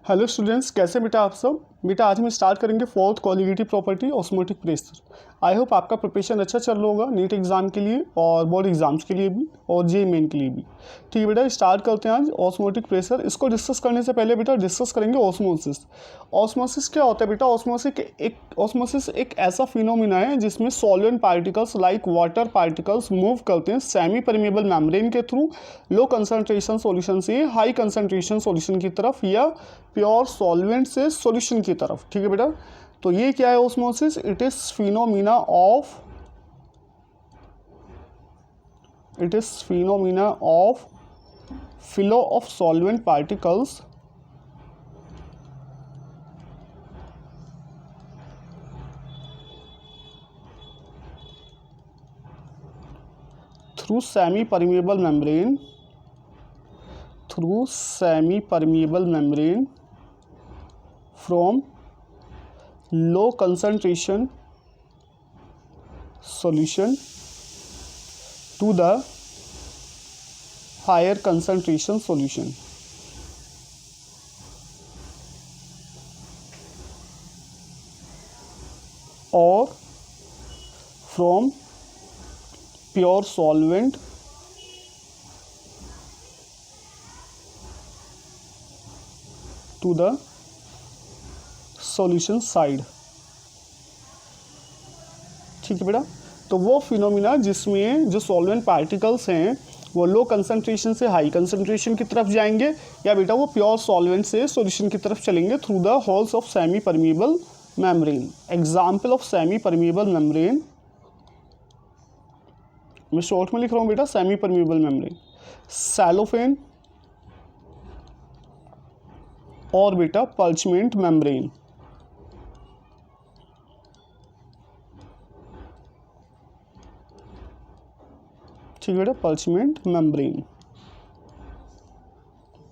Hello students, कैसे बेटा आप सब। बेटा आज हम स्टार्ट करेंगे fourth colligative property osmotic pressure. I hope आपका प्रिपरेशन अच्छा चल रहा होगा नीट एग्जाम के लिए और बोर्ड एग्जाम्स के लिए भी और जे मेन के लिए भी। ठीक है बेटा, स्टार्ट करते हैं आज ऑस्मोटिक प्रेशर। इसको डिस्कस करने से पहले बेटा डिस्कस करेंगे ऑस्मोसिस। ऑस्मोसिस क्या होता है बेटा? ऑस्मोसिस एक ऐसा फिनोमिना है जिसमें solvent particles like water particles move करते हैं सेमी परमेबल मेम्ब्रेन के थ्रू लो कंसंट्रेशन सॉल्यूशन से हाई कंसंट्रेशन सॉल्यूशन की तरफ या प्योर सॉल्वेंट से सॉल्यूशन की तरफ। ठीक है बेटा, तो ये क्या है osmosis? It is phenomena of flow of solvent particles through semi-permeable membrane from low concentration solution to the higher concentration solution. Or from pure solvent to the solution side. ठीक है बेटा, तो वो फिनोमिना जिसमें जो सॉल्वेंट पार्टिकल्स हैं वो low concentration से हाई कंसंट्रेशन की तरफ जाएंगे या बेटा वो प्योर सॉल्वेंट से सॉल्यूशन की तरफ चलेंगे through the holes of semi permeable membrane. Example of semi permeable membrane, मैं शॉर्ट में लिख रहा हूँ बेटा, सेमी परमिएबल मेम्ब्रेन, सेलोफेन और बेटा पर्चमेंट मेम्ब्रेन। ठीक है बेटा, पर्चमेंट मेम्ब्रेन,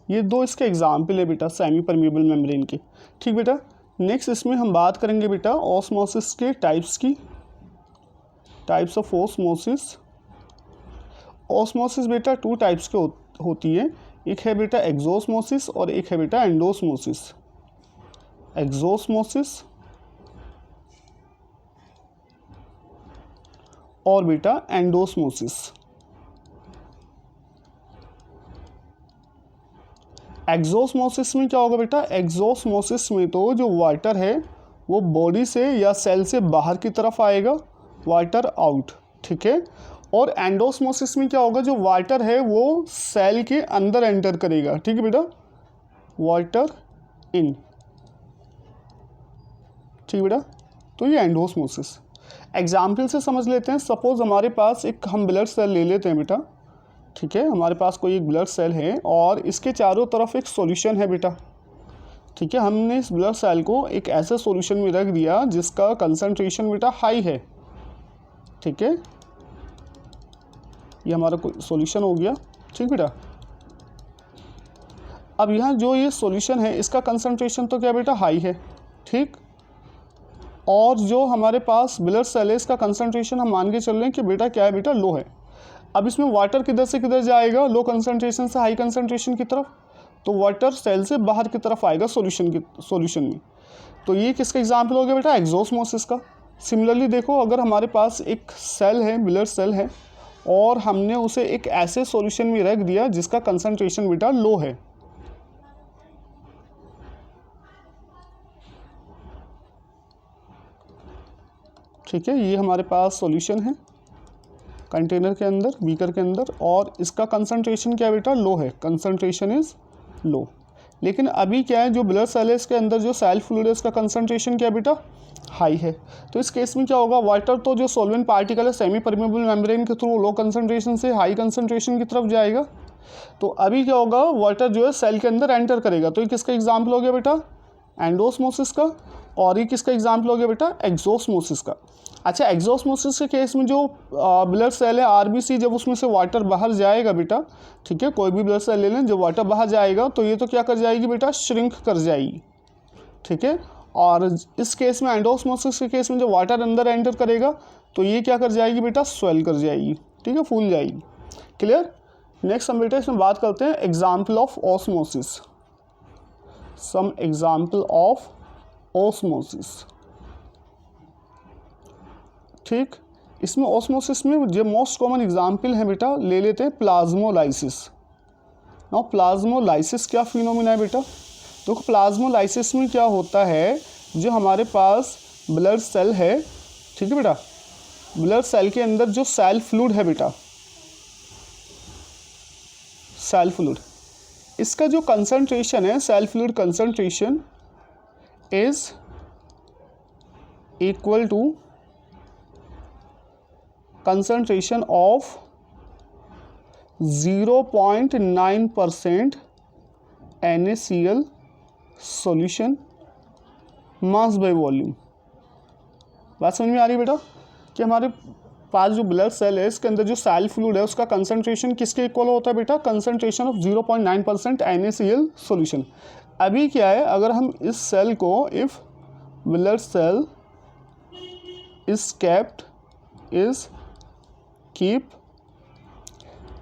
ये दो इसके एग्जाम्पल है बेटा सेमी परमिएबल मेम्ब्रेन के। ठीक बेटा, नेक्स्ट इसमें हम बात करेंगे बेटा ऑस्मोसिस के टाइप्स की, टाइप्स ऑफ ऑस्मोसिस। ऑस्मोसिस बेटा टू टाइप्स के होती है, एक है बेटा एक्सोस्मोसिस और एक है बेटा एंडोस्मोसिस। एक्सोस्मोसिस और बेटा एंडोस्मोसिस। एक्सोस्मोसिस में क्या होगा बेटा? एक्सोस्मोसिस में तो जो वाटर है वो बॉडी से या सेल से बाहर की तरफ आएगा, वाटर आउट। ठीक है, और एंडोस्मोसिस में क्या होगा? जो वाटर है वो सेल के अंदर एंटर करेगा। ठीक है बेटा, वाटर इन। ठीक बेटा, तो ये एंडोस्मोसिस। एग्जाम्पल से समझ लेते हैं। सपोज हमारे पास एक हम ब्लड सेल ले लेते हैं बेटा। ठीक है, हमारे पास कोई एक ब्लड सेल है और इसके चारों तरफ एक सॉल्यूशन है बेटा। ठीक है, हमने इस ब्लड सेल को एक ऐसे सॉल्यूशन में रख दिया जिसका कंसंट्रेशन बेटा हाई है। ठीक है, ये हमारा कोई सॉल्यूशन हो गया। ठीक बेटा, अब यहाँ जो ये सॉल्यूशन है इसका कंसंट्रेशन तो क्या बेटा हाई है। ठीक, और जो हमारे पास ब्लड सेल है इसका कंसंट्रेशन हम मान के चल रहे हैं कि बेटा क्या है बेटा, लो है। अब इसमें वाटर किधर से किधर जाएगा? लो कंसंट्रेशन से हाई कंसंट्रेशन की तरफ, तो वाटर सेल से बाहर की तरफ आएगा सॉल्यूशन में। तो ये किसका एग्जाम्पल हो गया बेटा? एक्सोस्मोसिस का। सिमिलरली देखो, अगर हमारे पास एक सेल है, ब्लड सेल है, और हमने उसे एक ऐसे सॉल्यूशन में रख दिया जिसका कंसंट्रेशन बेटा लो है। ठीक है, ये हमारे पास सॉल्यूशन है कंटेनर के अंदर, बीकर के अंदर, और इसका कंसंट्रेशन क्या बेटा? लो है, कंसंट्रेशन इज लो। लेकिन अभी क्या है, जो ब्लड सेल है इसके अंदर जो सेल फ्लूइड है इसका कंसंट्रेशन क्या बेटा? हाई है। तो इस केस में क्या होगा? वाटर तो जो सॉल्वेंट पार्टिकल है सेमी परमेबल मेम्ब्रेन के थ्रू लो कंसंट्रेशन से हाई कंसंट्रेशन की तरफ जाएगा। तो अभी क्या होगा? वाटर जो है सेल के अंदर एंटर करेगा। तो ये किसका एग्जाम्पल हो गया बेटा? एंडोस्मोसिस का। और ये किसका एग्जाम्पल हो गया बेटा? एक्सोस्मोसिस का। अच्छा, एक्सोस्मोसिस के केस में जो ब्लड सेल है आरबीसी, जब उसमें से वाटर बाहर जाएगा बेटा, ठीक है, कोई भी ब्लड सेल ले लें, जब वाटर बाहर जाएगा तो ये तो क्या कर जाएगी बेटा? श्रिंक कर जाएगी। ठीक है, और इस केस में एंडोस्मोसिस के केस में जब वाटर अंदर एंटर करेगा तो ये क्या कर जाएगी बेटा? स्वेल कर जाएगी। ठीक है, फूल जाएगी। क्लियर। नेक्स्ट हम बेटा इसमें बात करते हैं example of osmosis. Some example of osmosis. ठीक, इसमें ऑस्मोसिस में जो मोस्ट कॉमन एग्जाम्पल है बेटा, ले लेते हैं प्लाज्मोलाइसिस। नाउ प्लाज्मोलाइसिस क्या फिनोमिना है बेटा? तो प्लाज्मोलाइसिस में क्या होता है, जो हमारे पास ब्लड सेल है, ठीक है बेटा, ब्लड सेल के अंदर जो सेल फ्लूइड है बेटा, सेल फ्लूइड, इसका जो कंसंट्रेशन है, cell fluid concentration is equal to concentration of 0.9% NaCl solution mass by volume. बात समझ में आ रही है बेटा कि हमारे पास जो ब्लड सेल है, इसके अंदर जो सेल फ्लूइड है, उसका कंसंट्रेशन किसके इक्वल होता है बेटा? Concentration of 0.9% NaCl solution. अभी क्या है, अगर हम इस सेल को, if blood cell is keep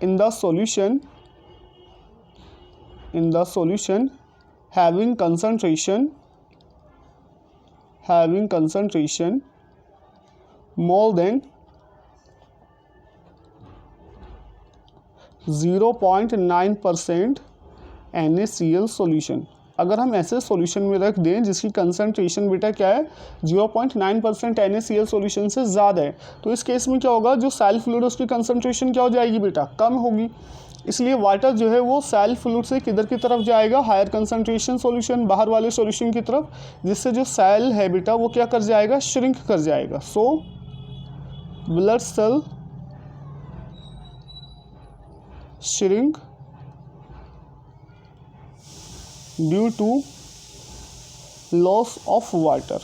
in the solution having concentration more than 0.9% NaCl solution. अगर हम ऐसे सॉल्यूशन में रख दें जिसकी कंसंट्रेशन बेटा क्या है, 0.9% NaCl सॉल्यूशन से ज़्यादा है, तो इस केस में क्या होगा, जो सेल फ्लूइड उसकी कंसंट्रेशन क्या हो जाएगी बेटा? कम होगी। इसलिए वाटर जो है वो सेल फ्लूइड से किधर की तरफ जाएगा? हायर कंसंट्रेशन सॉल्यूशन, बाहर वाले सॉल्यूशन की तरफ, जिससे जो सेल है बेटा वो क्या कर जाएगा? श्रिंक कर जाएगा। So blood cell shrink due to loss of water,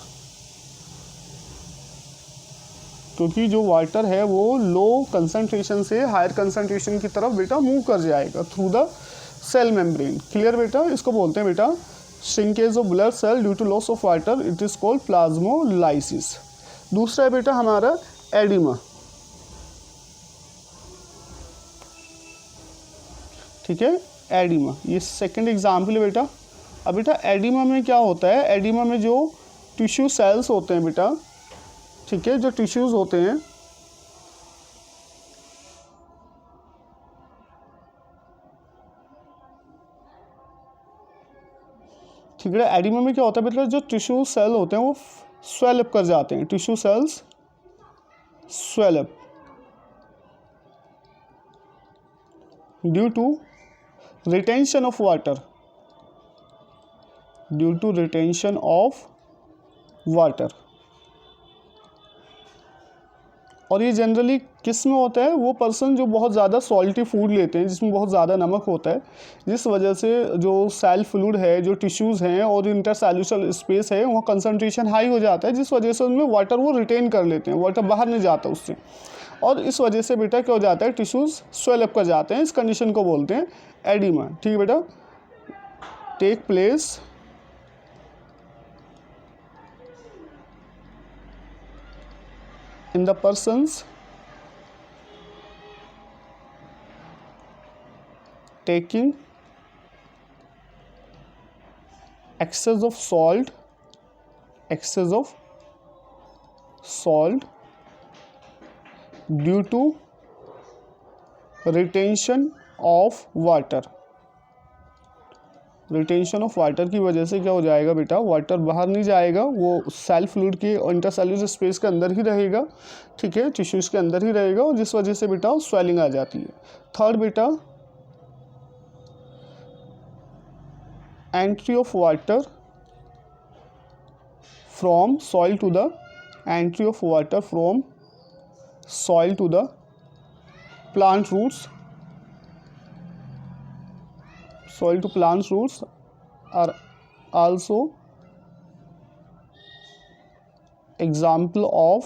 क्योंकि जो वाटर है वो लो कंसंट्रेशन से हायर कंसंट्रेशन की तरफ बेटा मूव कर जाएगा through the cell membrane. Clear बेटा? इसको बोलते हैं बेटा shrinkage of blood cell due to loss of water, it is called plasmolysis. दूसरा है बेटा हमारा एडिमा। ठीक है, एडिमा, ये सेकंड एग्जाम्पल है बेटा। अब बेटा एडिमा में क्या होता है, एडिमा में जो टिश्यू सेल्स होते हैं बेटा, ठीक है, जो टिश्यूज़ होते हैं, ठीक है, एडिमा में क्या होता है बेटा, जो टिश्यू सेल होते हैं वो स्वेल अप कर जाते हैं, tissue cells swell up due to retention of water, due to retention of water. और ये जनरली किस में होता है? वो पर्सन जो बहुत ज़्यादा सॉल्टी फूड लेते हैं, जिसमें बहुत ज़्यादा नमक होता है, जिस वजह से जो सेल फ्लूइड है, जो टिश्यूज़ हैं और इंटरसेल्युलर स्पेस है, वहाँ कंसंट्रेशन हाई हो जाता है, जिस वजह से उनमें वाटर वो रिटेन कर लेते हैं, वाटर बाहर नहीं जाता उससे, और इस वजह से बेटा क्या हो जाता है, टिश्यूज़ स्वेल अप कर जाते हैं। इस कंडीशन को बोलते हैं एडिमा। ठीक है बेटा, take place in the persons taking excess of salt due to retention of water। Retention of water की वजह से क्या हो जाएगा बेटा, वाटर बाहर नहीं जाएगा, वो सेल फ्लूइड के इंटरसेल्युलर स्पेस के अंदर ही रहेगा, ठीक है, टिश्यूज़ के अंदर ही रहेगा, और जिस वजह से बेटा स्वेलिंग आ जाती है। थर्ड बेटा entry of water from soil to the plant roots, soil to plant roots are also example of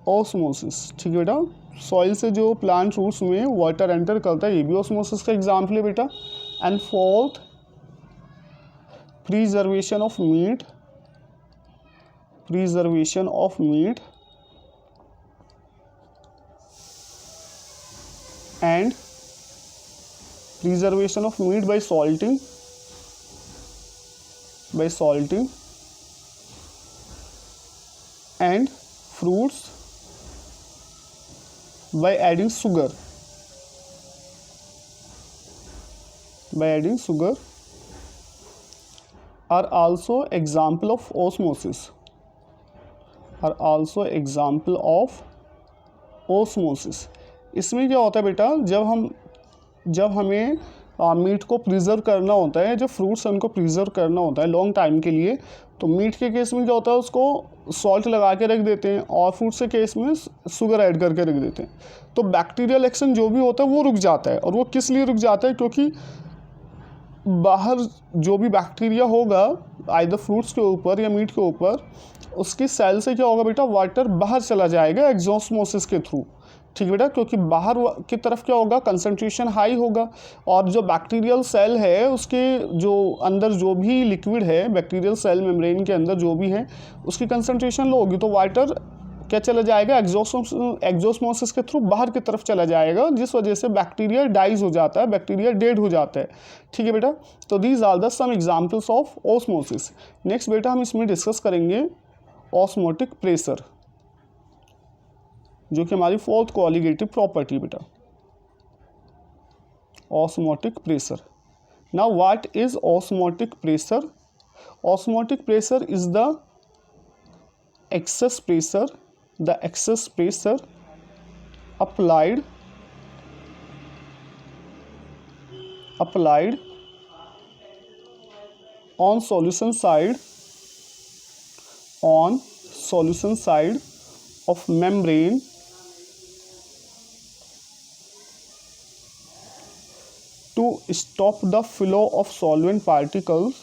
osmosis। ठीक है बेटा, सॉइल से जो प्लांट रूट्स में वाटर एंटर करता है, ये भी ऑस्मोसिस का एग्जाम्पल है बेटा। And fourth, preservation of meat and preservation of meat by salting and fruits by adding sugar are also example of osmosis इसमें क्या होता है बेटा, जब हमें मीट को प्रिजर्व करना होता है, जब फ्रूट्स हैं उनको प्रिजर्व करना होता है लॉन्ग टाइम के लिए, तो मीट के केस में क्या होता है, उसको सॉल्ट लगा के रख देते हैं और फ्रूट्स के केस में शुगर ऐड करके रख देते हैं। तो बैक्टीरियल एक्शन जो भी होता है वो रुक जाता है। और वो किस लिए रुक जाता है, क्योंकि बाहर जो भी बैक्टीरिया होगा आइदर फ्रूट्स के ऊपर या मीट के ऊपर, उसकी सेल से क्या होगा बेटा, वाटर बाहर चला जाएगा एक्सोस्मोसिस के थ्रू। ठीक बेटा, क्योंकि बाहर की तरफ क्या होगा, कंसंट्रेशन हाई होगा और जो बैक्टीरियल सेल है उसके जो अंदर जो भी लिक्विड है बैक्टीरियल सेल मेम्ब्रेन के अंदर जो भी है उसकी कंसंट्रेशन लो होगी, तो वाटर क्या चला जाएगा, एक्सोस्मोसिस के थ्रू बाहर की तरफ चला जाएगा, जिस वजह से बैक्टीरिया डाइज हो जाता है, बैक्टीरिया डेड हो जाता है। ठीक है बेटा, तो these are the some examples of osmosis. Next बेटा हम इसमें डिस्कस करेंगे ऑस्मोटिक प्रेशर, जो कि हमारी फोर्थ कोलिगेटिव प्रॉपर्टी बेटा, osmotic pressure. Now what is osmotic pressure? Osmotic pressure is the excess pressure applied on solution side of membrane to stop the flow of solvent particles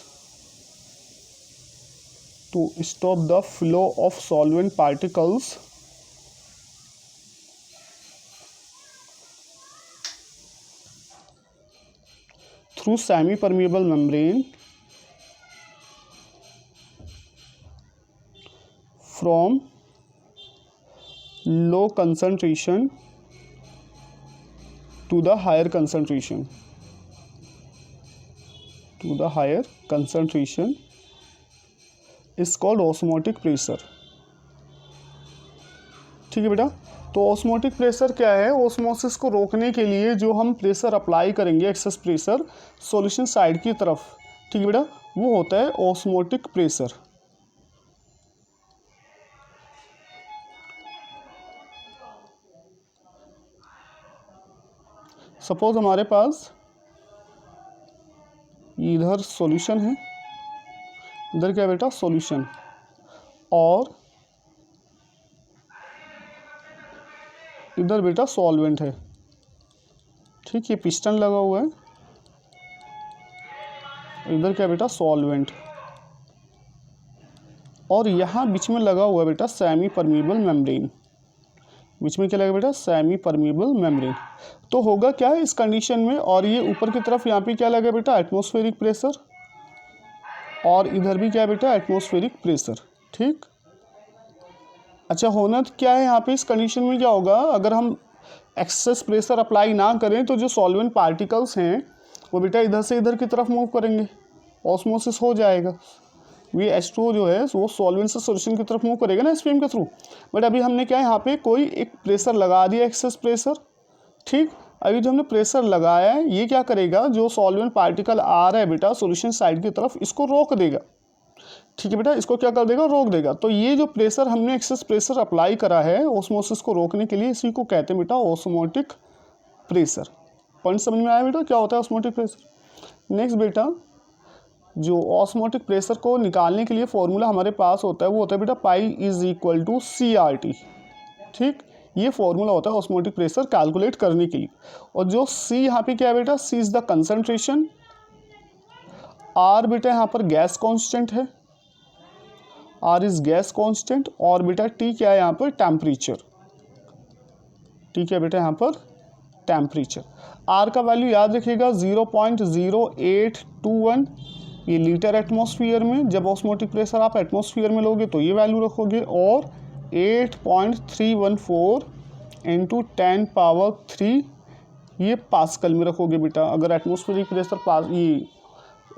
through semi-permeable membrane from low concentration to the higher concentration is called osmotic pressure। ठीक है बेटा, तो osmotic pressure क्या है, osmosis को रोकने के लिए जो हम प्रेशर अप्लाई करेंगे, एक्सेस प्रेशर सॉल्यूशन साइड की तरफ, ठीक है बेटा, वो होता है ऑस्मोटिक प्रेशर। सपोज हमारे पास इधर सॉल्यूशन है, इधर क्या बेटा सॉल्यूशन, और इधर बेटा सॉल्वेंट है। ठीक, ये पिस्टन लगा हुआ है, इधर क्या बेटा सॉल्वेंट, और यहाँ बीच में लगा हुआ है बेटा सेमी परमीबल मेम्ब्रेन। बीच में क्या लगा बेटा, सेमी परमीबल मेम्ब्रेन। तो होगा क्या है इस कंडीशन में, और ये ऊपर की तरफ यहाँ पे क्या लगा बेटा एटमॉस्फेरिक प्रेशर, और इधर भी क्या बेटा एटमॉस्फेरिक प्रेशर। ठीक, अच्छा होना क्या है यहाँ पे इस कंडीशन में क्या होगा, अगर हम एक्सेस प्रेशर अप्लाई ना करें तो जो सॉल्वेंट पार्टिकल्स हैं वो बेटा इधर से इधर की तरफ मूव करेंगे, ऑस्मोसिस हो जाएगा। ये H2O जो है वो सॉल्वेंट से सॉल्यूशन की तरफ मूव करेगा ना SPM के थ्रू। बट अभी हमने क्या यहाँ पे कोई एक प्रेशर लगा दिया, एक्सेस प्रेशर। ठीक, अभी जो हमने प्रेशर लगाया है ये क्या करेगा, जो सॉल्वेंट पार्टिकल आ रहा है बेटा सॉल्यूशन साइड की तरफ, इसको रोक देगा। ठीक है बेटा, इसको क्या कर देगा, रोक देगा। तो ये जो प्रेशर हमने एक्सेस प्रेशर अप्लाई करा है ऑस्मोसिस को रोकने के लिए, इसी को कहते हैं बेटा ऑस्मोटिक प्रेशर। पॉइंट समझ में आया बेटा क्या होता है ऑस्मोटिक प्रेशर। नेक्स्ट बेटा, जो ऑस्मोटिक प्रेशर को निकालने के लिए फॉर्मूला हमारे पास होता है वो होता है बेटा pi is equal to CRT। ठीक, ये फॉर्मूला होता है ऑस्मोटिक प्रेशर कैलकुलेट करने के लिए। और जो C यहाँ पे क्या है बेटा, C is the concentration, R बेटा यहाँ पर गैस कांस्टेंट है, R इज गैस कांस्टेंट, और बेटा T क्या है यहाँ पर टेम्परेचर। T क्या बेटा यहाँ पर टेम्परेचर। R का वैल्यू याद रखिएगा 0.0821, ये लीटर एटमॉस्फेयर में, जब ऑस्मोटिक प्रेशर आप एटमॉस्फेयर में लोगे तो ये वैल्यू रखोगे, और 8.314 × 10⁻³ ये पास्कल में रखोगे बेटा। अगर एटमॉस्फेरिक प्रेशर ये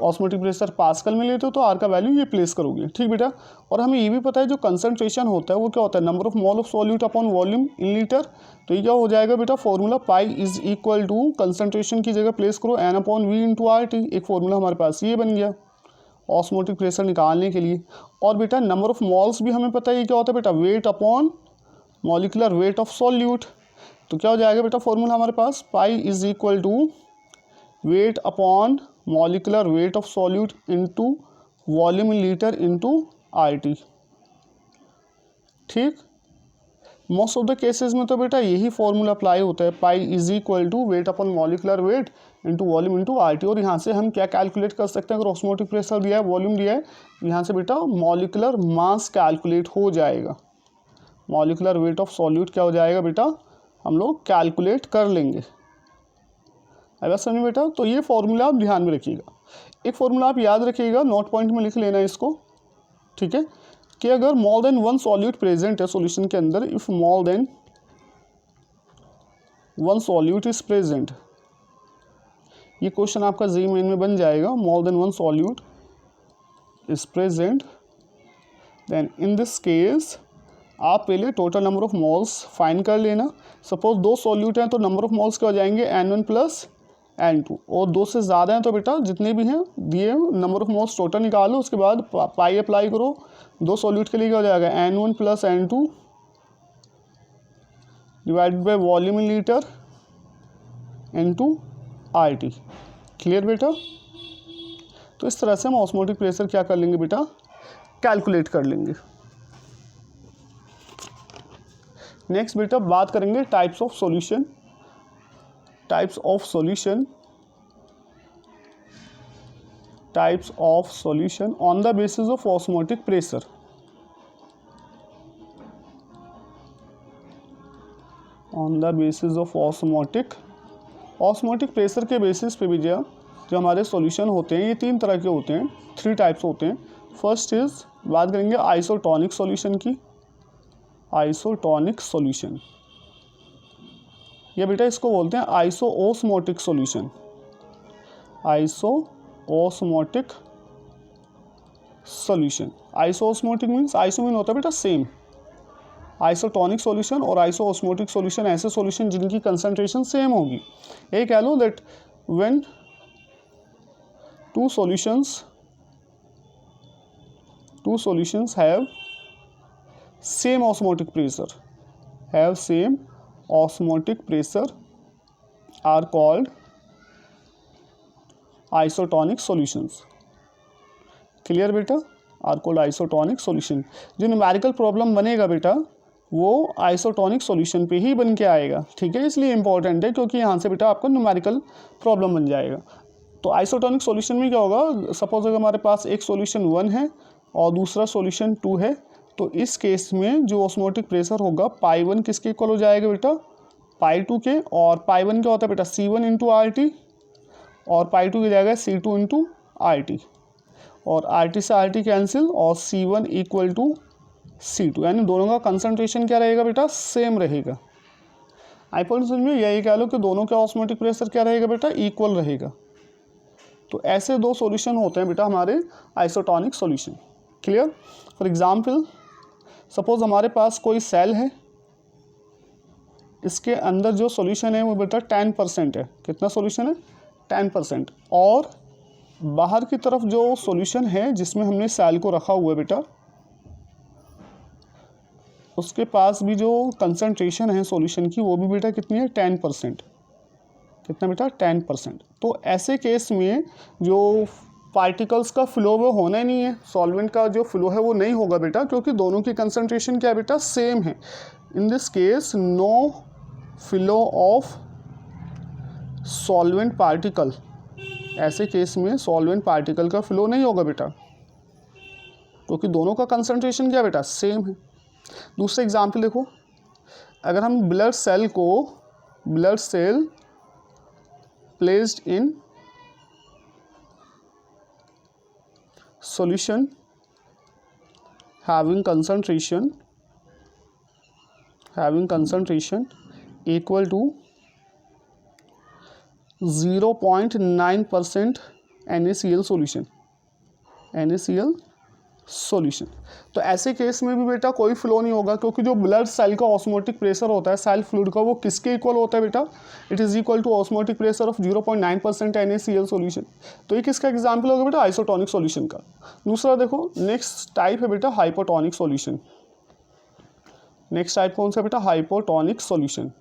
ऑस्मोटिक प्रेशर पास्कल में लेते हो तो आर का वैल्यू ये प्लेस करोगे, ठीक बेटा। और हमें ये भी पता है जो कंसंट्रेशन होता है वो क्या होता है, number of mole of solute upon volume in litre. तो ये क्या हो जाएगा बेटा, formula pi is equal to concentration की जगह प्लेस करो n upon V into R T. एक फॉर्मूला हमारे पास ये बन गया ऑस्मोटिक प्रेशर निकालने के लिए। और बेटा नंबर ऑफ मॉल्स भी हमें पता है ये क्या होता है बेटा, weight upon molecular weight of solute. तो क्या हो जाएगा बेटा फॉर्मूला हमारे पास, pi is equal to weight upon molecular weight of solute into volume in litre into RT, ठीक। मोस्ट ऑफ द केसेस में तो बेटा यही फॉर्मूला अप्लाई होता है, pi is equal to weight upon molecular weight into volume into RT. और यहाँ से हम क्या कैलकुलेट कर सकते हैं, अगर ऑस्मोटिक प्रेशर दिया है, वॉल्यूम दिया है, यहाँ से बेटा मॉलिकुलर मास कैलकुलेट हो जाएगा। मॉलिकुलर वेट ऑफ सॉल्यूट क्या हो जाएगा बेटा, हम लोग कैलकुलेट कर लेंगे। अब समझ बेटा, तो ये फॉर्मूला आप ध्यान में रखिएगा। एक फॉर्मूला आप याद रखिएगा, नोट पॉइंट में लिख लेना इसको, ठीक है, कि अगर more than one solute present है सॉल्यूशन के अंदर, if more than one solute is present, ये क्वेश्चन आपका जी मेन में बन जाएगा, more than one solute is present, then in this case आप पहले total number of moles find कर लेना। सपोज 2 सॉल्यूट हैं तो नंबर ऑफ मोल्स क्या हो जाएंगे, N1 प्लस N2, और 2 से ज़्यादा हैं तो बेटा जितने भी हैं दिए नंबर ऑफ मोल्स टोटल निकालो, उसके बाद पाई अप्लाई करो। 2 सॉल्यूट के लिए क्या हो जाएगा, N1 plus N2 divided by volume in litre into RT। Clear बेटा। तो इस तरह से हम ऑस्मोटिक प्रेशर क्या कर लेंगे बेटा, कैलकुलेट कर लेंगे। नेक्स्ट बेटा बात करेंगे types of solution. Types of solution, types of solution on the basis of osmotic pressure. On the basis of osmotic pressure के बेसिस पे भी जो हमारे सॉल्यूशन होते हैं ये 3 तरह के होते हैं, 3 टाइप्स होते हैं। फर्स्ट इज बात करेंगे आइसोटोनिक सॉल्यूशन की। आइसोटोनिक सॉल्यूशन, ये बेटा इसको बोलते हैं isoosmotic solution. Isoosmotic solution, isoosmotic means iso mean होता है बेटा सेम। आइसोटोनिक सॉल्यूशन और आइसोओस्मोटिक सॉल्यूशन ऐसे सॉल्यूशन जिनकी कंसंट्रेशन सेम होगी। ये कह लो that when two solutions have same osmotic pressure are called isotonic solutions। Clear बेटा, आर कॉल्ड आइसोटोनिक सॉल्यूशन। जो न्यूमेरिकल प्रॉब्लम बनेगा बेटा वो आइसोटोनिक सॉल्यूशन पे ही बन के आएगा, ठीक है, इसलिए इंपॉर्टेंट है क्योंकि यहाँ से बेटा आपका न्यूमेरिकल प्रॉब्लम बन जाएगा। तो आइसोटोनिक सॉल्यूशन में क्या होगा, सपोज अगर हमारे पास एक सॉल्यूशन 1 है और दूसरा सॉल्यूशन 2 है, तो इस केस में जो ऑस्मोटिक प्रेशर होगा पाई 1 किसके इक्वल हो जाएगा बेटा, पाई 2 के। और पाई 1 क्या होता है बेटा C1 इंटू RT, और पाई 2 की जाएगा C2 इंटू RT, और RT से RT कैंसिल और C1 इक्वल टू C2, यानी दोनों का कंसंट्रेशन क्या रहेगा बेटा, सेम रहेगा। आई पॉइंट समझ में यही कह लो कि दोनों का ऑस्मोटिक प्रेशर क्या रहेगा बेटा, इक्वल रहेगा। तो ऐसे 2 सॉल्यूशन होते हैं बेटा हमारे isotonic solution. Clear. For example suppose हमारे पास कोई सेल है, इसके अंदर जो सॉल्यूशन है वो बेटा 10% है। कितना सॉल्यूशन है, 10%। और बाहर की तरफ जो सॉल्यूशन है जिसमें हमने सेल को रखा हुआ है बेटा, उसके पास भी जो कंसंट्रेशन है सॉल्यूशन की वो भी बेटा कितनी है, 10%। कितना बेटा, 10%। तो ऐसे केस में जो पार्टिकल्स का फ्लो वो होना ही नहीं है, सॉल्वेंट का जो फ्लो है वो नहीं होगा बेटा, क्योंकि दोनों की कंसंट्रेशन क्या है बेटा, सेम है। In this case no flow of solvent particle, ऐसे केस में सॉल्वेंट पार्टिकल का फ्लो नहीं होगा बेटा, क्योंकि दोनों का कंसंट्रेशन क्या बेटा, सेम है। दूसरा एग्जाम्पल देखो, अगर हम blood cell placed in solution having concentration equal to 0.9% NaCl solution, NaCl solution. तो ऐसे केस में भी बेटा कोई फ्लो नहीं होगा, क्योंकि जो ब्लड सेल का ऑस्मोटिक प्रेशर होता है सेल फ्लूइड का, वो किसके इक्वल होता है बेटा? It is equal to osmotic pressure of 0.9% NaCl solution. तो ये किसका एग्जाम्पल होगा बेटा? आइसोटोनिक सॉल्यूशन का। दूसरा देखो, नेक्स्ट टाइप है बेटा हाइपोटोनिक सॉल्यूशन। नेक्स्ट टाइप कौन सा बेटा? Hypotonic solution.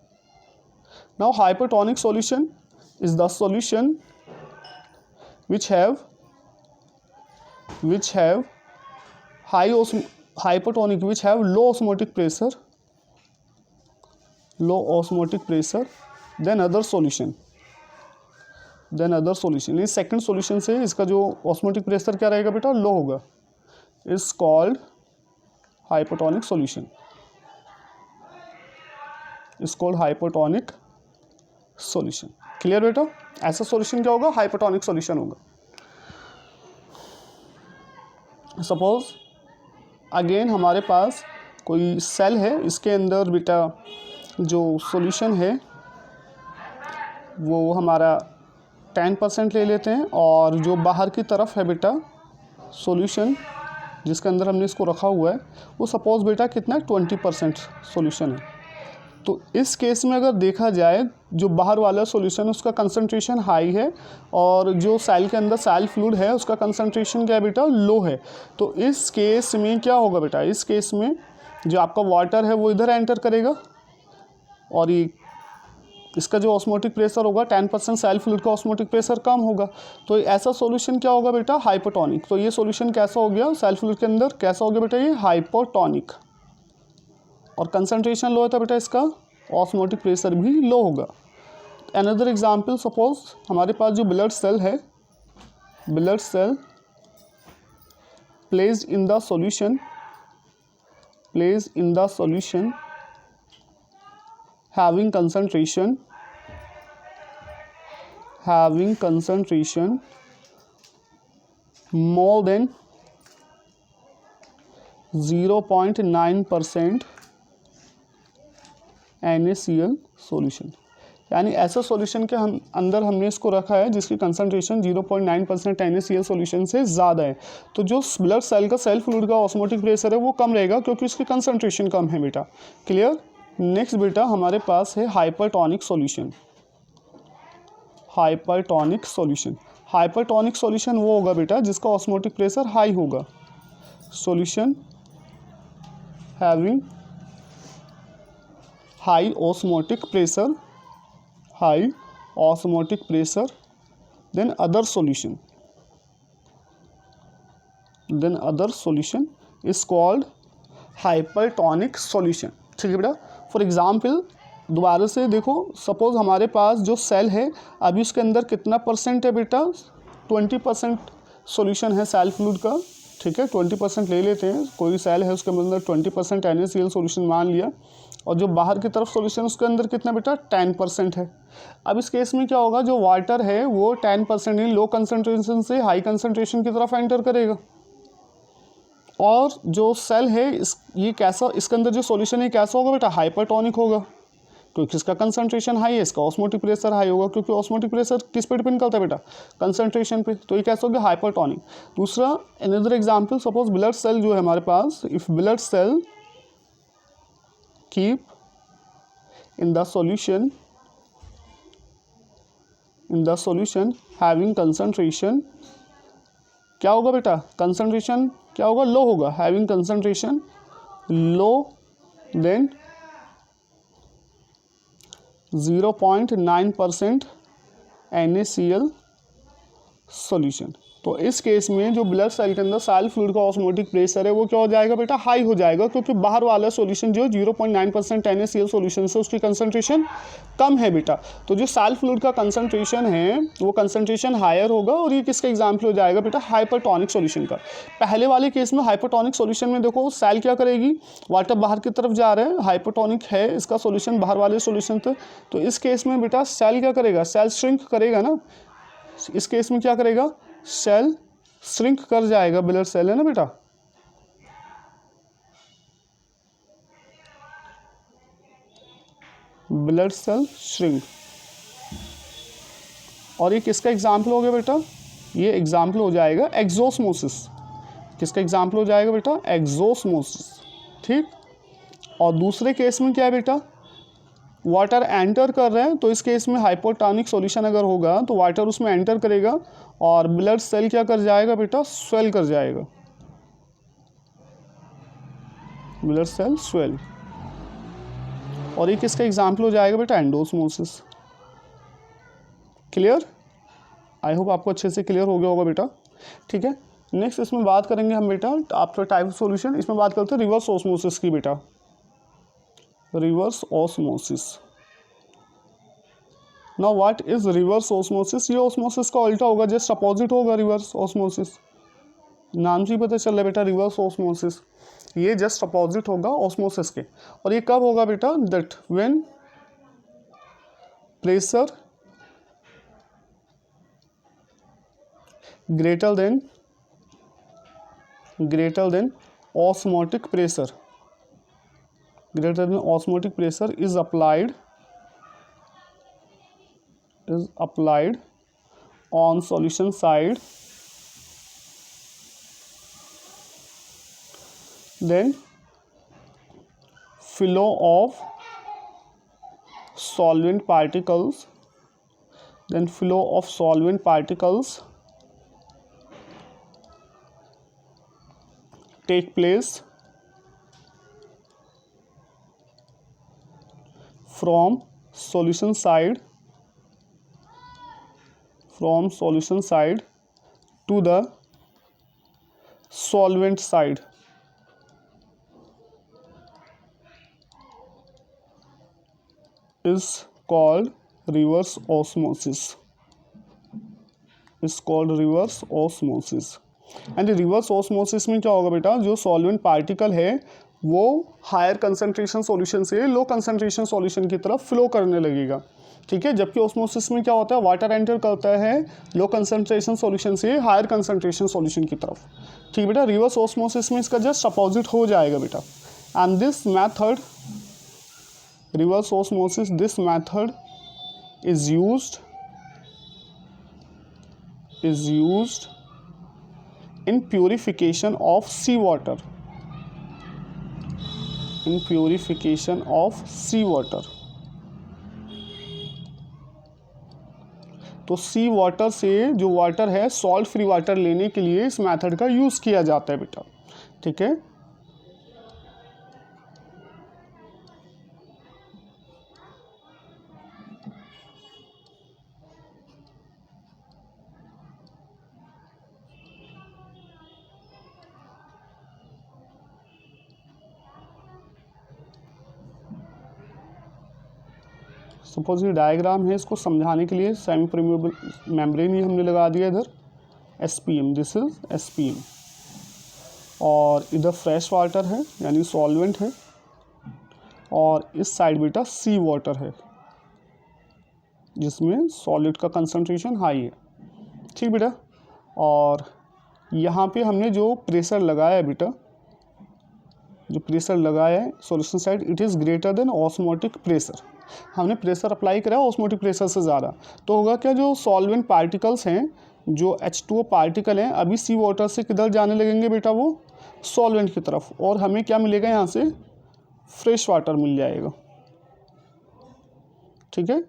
Now hypotonic solution is the solution which have hypotonic, which have low osmotic pressure than other solution। इस सेकंड सॉल्यूशन से इसका जो ऑस्मोटिक प्रेशर क्या रहेगा बेटा? लो होगा। Is called hypotonic solution, is called hypotonic solution. Clear बेटा? ऐसा सॉल्यूशन क्या होगा? हाइपोटोनिक सॉल्यूशन होगा। सपोज अगेन हमारे पास कोई सेल है, इसके अंदर बेटा जो सॉल्यूशन है वो हमारा 10% ले लेते हैं, और जो बाहर की तरफ है बेटा सॉल्यूशन जिसके अंदर हमने इसको रखा हुआ है, वो सपोज बेटा कितना 20% सॉल्यूशन है। तो इस केस में अगर देखा जाए, जो बाहर वाला सॉल्यूशन है उसका कंसंट्रेशन हाई है, और जो सेल के अंदर सेल फ्लूइड है उसका कंसंट्रेशन क्या है बेटा? लो है। तो इस केस में क्या होगा बेटा? इस केस में जो आपका वाटर है वो इधर एंटर करेगा, और ये इसका जो ऑस्मोटिक प्रेशर होगा 10% सेल फ्लूइड का ऑस्मोटिक प्रेशर कम होगा। तो ऐसा सॉल्यूशन क्या होगा बेटा? हाइपोटोनिक। तो ये सॉल्यूशन कैसा हो गया? सेल फ्लूइड के अंदर कैसा हो गया बेटा? ये हाइपोटोनिक। और कंसंट्रेशन लो होता है बेटा, इसका ऑस्मोटिक प्रेशर भी लो होगा। अनदर एग्जांपल, सपोज हमारे पास जो ब्लड सेल है, blood cell placed in the solution, having concentration more than 0.9% NaCl solution. यानी ऐसा सॉल्यूशन के अंदर हमने इसको रखा है जिसकी कंसंट्रेशन 0.9% NaCl सॉल्यूशन से ज़्यादा है। तो जो ब्लड सेल का सेल फ्लूइड का ऑस्मोटिक प्रेशर है वो कम रहेगा, क्योंकि इसकी कंसंट्रेशन कम है बेटा। क्लियर? नेक्स्ट बेटा हमारे पास है हाइपरटोनिक सॉल्यूशन। हाइपरटोनिक सॉल्यूशन वो होगा बेटा जिसका ऑस्मोटिक प्रेशर हाई होगा। Solution having high osmotic pressure than other solution is called hypertonic solution. ठीक है बेटा? फॉर एग्जाम्पल दोबारा से देखो, सपोज हमारे पास जो सेल है अभी उसके अंदर कितना परसेंट है बेटा? 20% सॉल्यूशन है सेल फ्लूइड का। ठीक है, 20% ले लेते हैं। कोई सेल है उसके अंदर 20% NaCl सॉल्यूशन मान लिया, और जो बाहर की तरफ सॉल्यूशन उसके अंदर कितना बेटा? 10% है। अब इस केस में क्या होगा? जो वाटर है वो 10% ही लो कंसनट्रेशन से हाई कंसनट्रेशन की तरफ एंटर करेगा, और जो सेल है ये कैसा, इसके अंदर जो सॉल्यूशन है कैसा होगा बेटा? हाइपरटोनिक होगा, क्योंकि इसका कंसंट्रेशन हाई है, इसका ऑस्मोटिक प्रेशर हाई होगा, क्योंकि ऑस्मोटिक प्रेशर किस पे डिपेंड करता है बेटा? कंसंट्रेशन पे। तो ये कैसा हो गया? हाइपरटोनिक। दूसरा another example, suppose blood cell जो है हमारे पास, if blood cell keep in the solution having concentration, क्या होगा बेटा? कंसंट्रेशन क्या होगा? लो होगा। Having concentration low than 0.9% NaCl solution. तो इस केस में जो ब्लड सेल के अंदर सेल फ्लूइड का ऑस्मोटिक प्रेशर है वो क्या हो जाएगा बेटा? हाई हो जाएगा, क्योंकि बाहर वाला सॉल्यूशन जो 0.9% NaCl सॉल्यूशन से उसकी कंसंट्रेशन कम है बेटा। तो जो सेल फ्लूइड का कंसंट्रेशन है वो कंसंट्रेशन हायर होगा, और ये किसका एग्जाम्पल हो जाएगा बेटा? हाइपरटोनिक सॉल्यूशन का। पहले वाले केस में हाइपरटोनिक सॉल्यूशन में देखो सेल क्या करेगी? वाटर बाहर की तरफ जा रहा है, हाइपरटोनिक है इसका सॉल्यूशन बाहर वाले सॉल्यूशन से। तो इस केस में बेटा सेल क्या करेगा? सेल श्रिंक करेगा ना। इस केस में क्या करेगा? सेल श्रिंक कर जाएगा। ब्लड सेल है ना बेटा, ब्लड सेल श्रिंक। और ये किसका एग्जाम्पल हो गया बेटा, ये एग्जाम्पल हो जाएगा एक्सोस्मोसिस। किसका एग्जाम्पल हो जाएगा बेटा, एक्सोस्मोसिस। ठीक, और दूसरे केस में क्या है बेटा, वाटर एंटर कर रहे हैं, तो इस केस में हाइपोटोनिक सॉल्यूशन अगर होगा तो वाटर उसमें एंटर करेगा और ब्लड सेल क्या कर जाएगा बेटा, स्वेल कर जाएगा, ब्लड सेल स्वेल। और ये किसका एग्जाम्पल हो जाएगा बेटा, एंडोस्मोसिस। क्लियर, आई होप आपको अच्छे से क्लियर हो गया होगा बेटा। ठीक है, नेक्स्ट इसमें बात करेंगे हम बेटा आफ्टर टाइप ऑफ सॉल्यूशन, इसमें बात करते हैं रिवर्स ऑस्मोसिस की बेटा, reverse osmosis. Now what is reverse osmosis, ये ऑस्मोसिस का उल्टा होगा, जस्ट अपोजिट होगा रिवर्स ऑस्मोसिस, नाम से ही पता चल रहा है बेटा रिवर्स ऑस्मोसिस, ये जस्ट अपोजिट होगा ऑस्मोसिस के। और ये कब होगा बेटा, that when pressure greater than osmotic pressure, greater than osmotic pressure is applied on solution side, then flow of solvent particles take place from solution side to the solvent side, is called reverse osmosis, and reverse osmosis में क्या होगा बेटा, जो solvent particle है वो higher concentration solution से low concentration solution की तरफ फ्लो करने लगेगा। ठीक है, जबकि ऑस्मोसिस में क्या होता है, वाटर एंटर करता है लो कंसंट्रेशन सॉल्यूशन से हायर कंसंट्रेशन सॉल्यूशन की तरफ। ठीक बेटा, रिवर्स ऑस्मोसिस में इसका जस्ट अपोजिट हो जाएगा बेटा। And this method, reverse osmosis, this method is used in purification of sea water, तो सी वाटर से जो वाटर है सॉल्ट फ्री वाटर लेने के लिए इस मेथड का यूज़ किया जाता है बेटा। ठीक है, सपोज ये डायग्राम है, इसको समझाने के लिए सेमी परमेबल मेम्ब्रेन ही हमने लगा दिया इधर, SPM, दिस इज SPM, और इधर फ्रेश वाटर है यानी सॉल्वेंट है, और इस साइड बेटा सी वाटर है जिसमें सॉलिड का कंसंट्रेशन हाई है। ठीक बेटा, और यहाँ पे हमने जो प्रेशर लगाया है बेटा, जो प्रेशर लगाया है solution side, it is greater than osmotic pressure, हमने प्रेशर अप्लाई करा ऑस्मोटिक प्रेशर से ज़्यादा, तो होगा क्या, जो सॉल्वेंट पार्टिकल्स हैं, जो H2O पार्टिकल हैं, अभी सी वाटर से किधर जाने लगेंगे बेटा, वो सॉल्वेंट की तरफ, और हमें क्या मिलेगा यहाँ से, फ्रेश वाटर मिल जाएगा। ठीक है,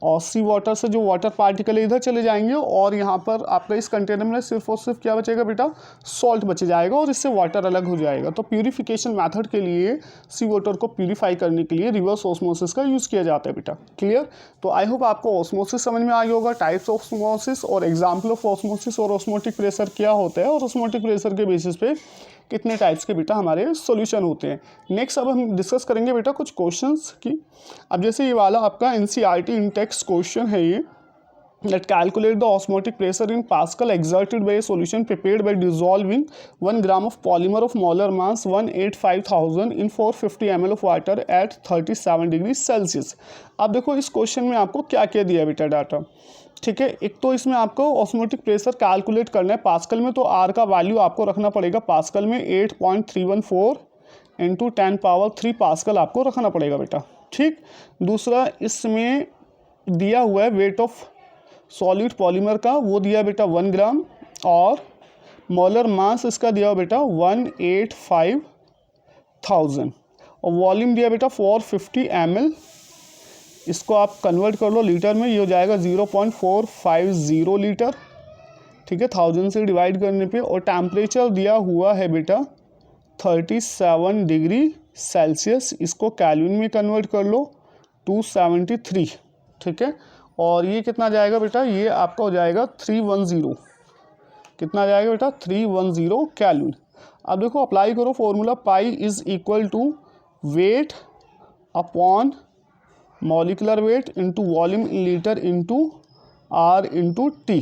और सी वाटर से जो वाटर पार्टिकल इधर चले जाएंगे, और यहाँ पर आपका इस कंटेनर में सिर्फ और सिर्फ क्या बचेगा बेटा, सॉल्ट बच जाएगा, और इससे वाटर अलग हो जाएगा। तो प्यूरिफिकेशन मेथड के लिए सी वाटर को प्यूरिफाई करने के लिए रिवर्स ऑस्मोसिस का यूज़ किया जाता है बेटा। क्लियर, तो आई होप आपको ऑस्मोसिस समझ में आ गया होगा, टाइप्स ऑफ ऑस्मोसिस और एग्जाम्पल ऑफ ऑस्मोसिस, और ऑस्मोटिक प्रेशर क्या होता है, और ऑस्मोटिक प्रेशर के बेसिस पे कितने टाइप्स के बेटा हमारे सॉल्यूशन होते हैं। नेक्स्ट अब हम डिस्कस करेंगे बेटा कुछ क्वेश्चंस की। अब जैसे ये वाला आपका NCERT इन टेक्स्ट क्वेश्चन है ये, that calculate the osmotic pressure in Pascal exerted by a solution prepared by dissolving 1 gram of polymer of molar mass 185,000 in 450 ml of water at 37 degree Celsius. अब देखो इस क्वेश्चन में आपको क्या क्या दिया बेटा डाटा। ठीक है, एक तो इसमें आपको ऑस्मोटिक प्रेशर कैलकुलेट करना है पास्कल में, तो आर का वैल्यू आपको रखना पड़ेगा पास्कल में 8.314 इंटू 10³ पास्कल आपको रखना पड़ेगा बेटा। ठीक, दूसरा इसमें दिया हुआ है वेट ऑफ सॉलिड पॉलीमर का, वो दिया बेटा 1 ग्राम, और मोलर मास इसका दिया बेटा 185,000, और वॉल्यूम दिया बेटा 450 ml। इसको आप कन्वर्ट कर लो लीटर में, ये हो जाएगा 0.450 लीटर, ठीक है, 1000 से डिवाइड करने पे। और टेम्परेचर दिया हुआ है बेटा 37 डिग्री सेल्सियस, इसको केल्विन में कन्वर्ट कर लो 273, ठीक है। और ये कितना जाएगा बेटा, ये आपका हो जाएगा 310, कितना जाएगा बेटा 310 केल्विन। अब देखो अप्लाई करो formula, pi is equal to weight upon molecular weight into volume in litre into R into T,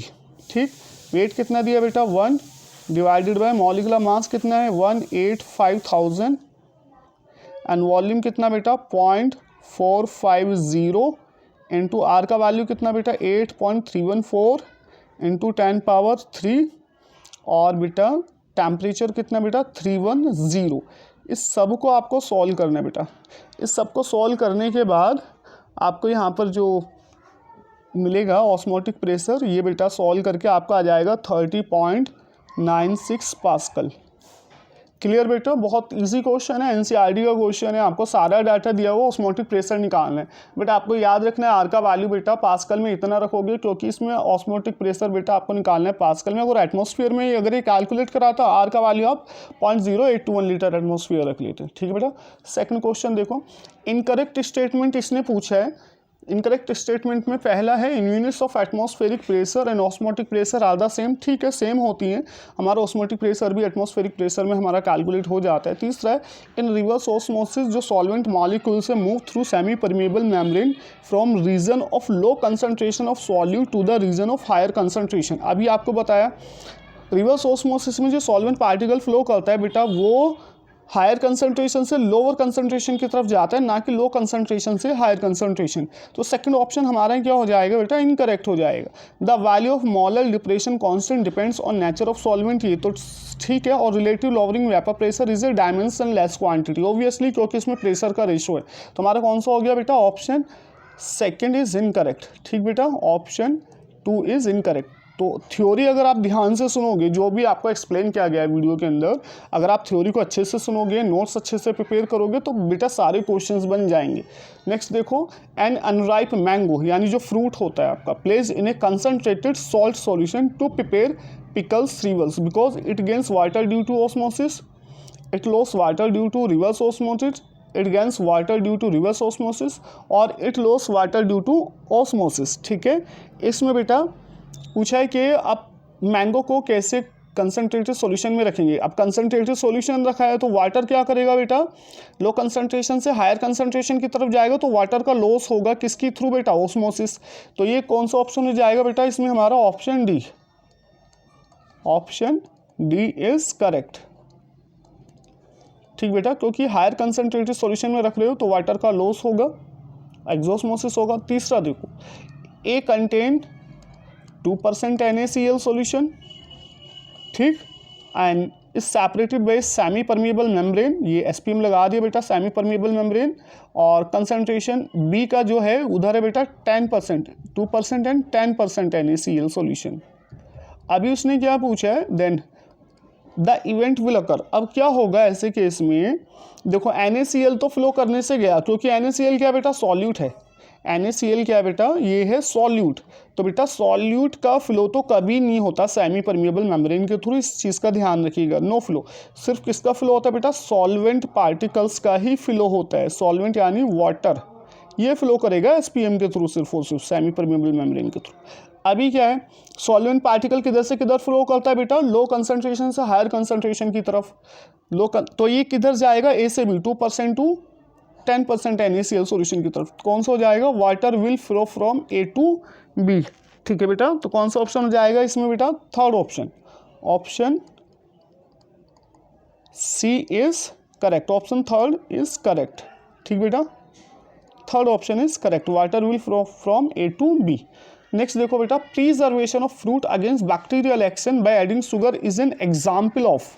ठीक। वेट कितना दिया बेटा 1 डिवाइडेड बाय मॉलिकुलर मास कितना है 185,000, एंड वॉल्यूम कितना बेटा 0.450 इंटू आर का वैल्यू कितना बेटा 8.314 इंटू 10 पावर 3, और बेटा टेम्परेचर कितना बेटा 310। इस सब को आपको सॉल्व करना है बेटा। इस सब को सॉल्व करने के बाद आपको यहाँ पर जो मिलेगा ऑस्मोटिक प्रेशर, ये बेटा सॉल्व करके आपका आ जाएगा 30.96 पास्कल। क्लियर बेटा, बहुत इजी क्वेश्चन है, एनसीईआरटी का क्वेश्चन है, आपको सारा डाटा दिया हुआ ऑस्मोटिक प्रेशर निकालना है। बेटा आपको याद रखना है आर का वैल्यू बेटा पास्कल में इतना रखोगे, क्योंकि इसमें ऑस्मोटिक प्रेशर बेटा आपको निकालना है पास्कल में। अगर एटमॉस्फेयर में अगर ये कैलकुलेट कराता आर का वैल्यू आप 0.0821 लीटर एटमॉस्फेयर रख लेते, ठीक है बेटा। सेकंड क्वेश्चन देखो, इनकरेक्ट स्टेटमेंट इसने पूछा है। इनकरेक्ट स्टेटमेंट में पहला है in units of atmospheric pressure and osmotic pressure are the same, ठीक है, सेम होती हैं। हमारा ऑस्मोटिक प्रेशर भी एटमॉस्फेरिक प्रेशर में हमारा कैलकुलेट हो जाता है। तीसरा है इन रिवर्स ऑस्मोसिस जो सॉल्वेंट मॉलिक्यूल से move through semi permeable membrane from region of low concentration of solute to the region of higher concentration. अभी आपको बताया रिवर्स ऑस्मोसिस में जो सॉल्वेंट पार्टिकल फ्लो करता है बेटा वो हायर कंसंट्रेशन से लोअर कंसंट्रेशन की तरफ जाता है, ना कि लो कंसंट्रेशन से हायर कंसंट्रेशन। तो सेकंड ऑप्शन हमारा क्या हो जाएगा बेटा, इनकरेक्ट हो जाएगा। The value of molar depression constant depends on nature of solvent, ये तो ठीक है। और relative lowering vapour pressure is a dimension less quantity, obviously क्योंकि इसमें प्रेशर का रेशो है। तो हमारा कौन सा हो गया बेटा, ऑप्शन सेकेंड इज इनकरेक्ट, ठीक बेटा, ऑप्शन 2 इज इनकरेक्ट। तो थ्योरी अगर आप ध्यान से सुनोगे, जो भी आपको एक्सप्लेन किया गया है वीडियो के अंदर, अगर आप थ्योरी को अच्छे से सुनोगे, नोट्स अच्छे से प्रिपेयर करोगे, तो बेटा सारे क्वेश्चंस बन जाएंगे। नेक्स्ट देखो, एन अनराइप मैंगो यानी जो फ्रूट होता है आपका place in a concentrated salt solution to prepare pickles revels because it gains water due to osmosis, it loss water due to reverse osmosis, it gains water due to reverse osmosis, और it loss water due to osmosis, ठीक है। इसमें बेटा पूछा है कि आप mango को कैसे कंसनट्रेटेड सॉल्यूशन में रखेंगे। अब कंसनट्रेटेड सॉल्यूशन रखा है तो वाटर क्या करेगा बेटा, लो कंसनट्रेशन से हायर कंसनट्रेशन की तरफ जाएगा, तो वाटर का लॉस होगा किसकी थ्रू बेटा, ऑस्मोसिस। तो ये कौन सा ऑप्शन हो जाएगा बेटा, इसमें हमारा option D, option D is correct, ठीक बेटा, क्योंकि हायर कंसनट्रेटेड सॉल्यूशन में रख रहे हो तो वाटर का लॉस होगा, एक्सोस्मोसिस होगा। तीसरा देखो, ए कंटेन 2% NaCl सॉल्यूशन, ठीक, and is separated by semi permeable membrane, ये SPM लगा दिया बेटा, सेमी परमेबल मेम्ब्रेन। और कंसंट्रेशन बी का जो है उधर है बेटा 10%, 2% एंड 10% NaCl सॉल्यूशन। अभी उसने क्या पूछा है, then the event will occur. अब क्या होगा ऐसे केस में, देखो NaCl तो फ्लो करने से गया, क्योंकि NaCl क्या बेटा, सॉल्यूट है। NaCl क्या बेटा, ये है सॉल्यूट। तो बेटा सॉल्यूट का फ्लो तो कभी नहीं होता सेमी परमेबल मेम्ब्रेन के थ्रू, इस चीज़ का ध्यान रखिएगा। नो फ्लो, सिर्फ किसका फ्लो होता है बेटा, सॉल्वेंट पार्टिकल्स का ही फ्लो होता है। सॉल्वेंट यानी वाटर, ये फ्लो करेगा SPM के थ्रू, सिर्फ और सिर्फ सेमी परमेबल मेम्ब्रेन के थ्रू। अभी क्या है, सॉल्वेंट पार्टिकल किधर से किधर फ्लो करता है बेटा, लो कंसंट्रेशन से हायर कंसंट्रेशन की तरफ। तो ये किधर जाएगा, ए से बी, 2% टू 10% NaCl सॉल्यूशन की तरफ। कौन सा हो जाएगा, water will flow from A to B, ठीक है बेटा। तो कौन सा ऑप्शन हो जाएगा इसमें बेटा, third option, option C is correct, option third is correct, ठीक बेटा, third option is correct, water will flow from A to B। Next देखो बेटा, preservation of fruit against bacterial action by adding sugar is an example of.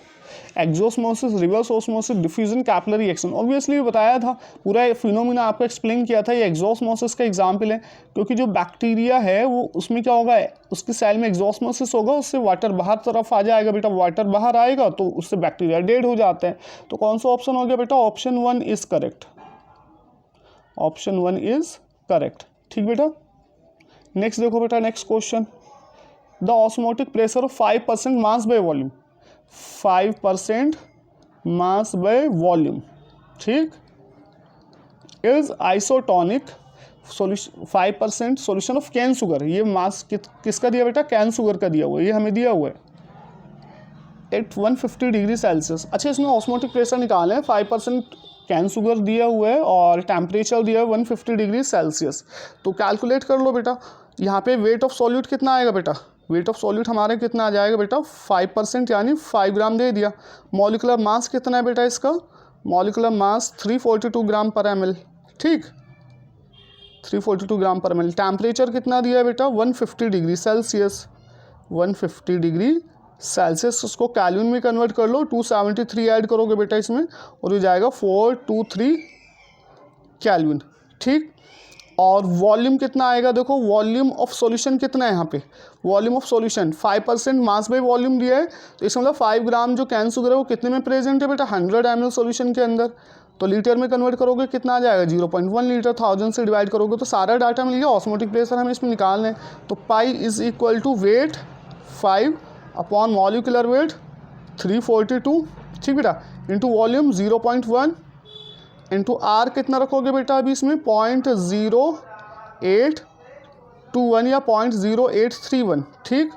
Exosmosis, reverse osmosis, diffusion, capillary action. Obviously बताया था, पूरा phenomena आपको explain किया था। ये exosmosis का एग्जाम्पल है, क्योंकि जो बैक्टीरिया है वो उसमें क्या होगा, उसकी सेल में एक्सोस्मोसिस होगा, उससे वाटर बाहर तरफ आ जाएगा बेटा, वाटर बाहर आएगा तो उससे बैक्टीरिया डेड हो जाते हैं। तो कौन सा ऑप्शन हो गया बेटा, option 1 is correct, option 1 is correct. ठीक बेटा, नेक्स्ट देखो बेटा, next question, the osmotic pressure of 5% mass by volume, 5% mass by volume, ठीक, is isotonic solution 5% solution of cane sugar. ये मास किसका दिया बेटा, कैन शुगर का दिया हुआ है, ये हमें दिया हुआ है एट 150 डिग्री सेल्सियस। अच्छा, इसमें ऑस्मोटिक प्रेशर निकालें, 5% कैन शुगर दिया हुआ है और टेम्परेचर दिया है 150 डिग्री सेल्सियस। तो कैलकुलेट कर लो बेटा, यहाँ पे वेट ऑफ सॉल्यूट कितना आएगा बेटा, वेट ऑफ सॉल्यूट हमारे कितना आ जाएगा बेटा, 5% यानी 5 ग्राम दे दिया। मॉलिकुलर मास कितना है बेटा इसका, मॉलिकुलर मास 342 ग्राम पर ml, ठीक, 342 ग्राम पर ml। टेम्परेचर कितना दिया है बेटा, 150 डिग्री सेल्सियस, 150 डिग्री सेल्सियस। उसको कैल्विन में कन्वर्ट कर लो, 273 ऐड करोगे बेटा इसमें और ये जाएगा 423 कैल्विन, ठीक। और वॉल्यूम कितना आएगा, देखो वॉल्यूम ऑफ सॉल्यूशन कितना है यहाँ पे, volume of solution 5% mass by volume दिया है, तो इसमें मतलब 5 ग्राम जो कैन शुगर है वो कितने में प्रेजेंट है बेटा, 100 ml सॉल्यूशन के अंदर। तो लीटर में कन्वर्ट करोगे कितना आ जाएगा, 0.1 लीटर, 1000 से डिवाइड करोगे तो सारा डाटा मिल गया। ऑस्मोटिक प्रेशर हमें इसमें निकालना है, तो pi is equal to weight 5 upon molecular weight 342, ठीक बेटा, इंटू वॉल्यूम 0.1 इंटू आर कितना रखोगे बेटा अभी इसमें 0.0821 या 0.0831, ठीक,